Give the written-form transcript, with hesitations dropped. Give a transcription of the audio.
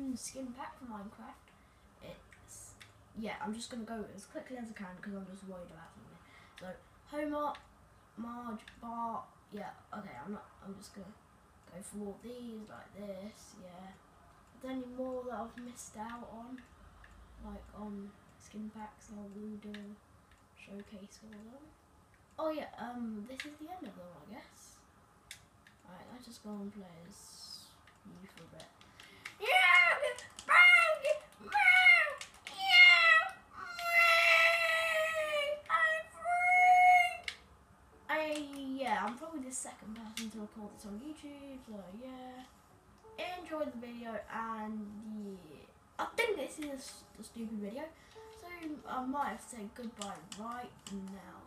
open skin pack for Minecraft. It's, yeah, I'm just going to go as quickly as I can because I'm just worried about something. So, Homer, Marge, Bart, yeah, okay, I'm just going to go for all these like this, yeah. Are there any more that I've missed out on? Like on skin packs, I will do a showcase for them. Oh yeah, this is the end of them, I guess. Alright, let's just go and play as you for a bit. Yeah, I'm probably the second person to record this on YouTube, so yeah. Enjoy the video, and yeah, I think this is a stupid video, so I might have to say goodbye right now.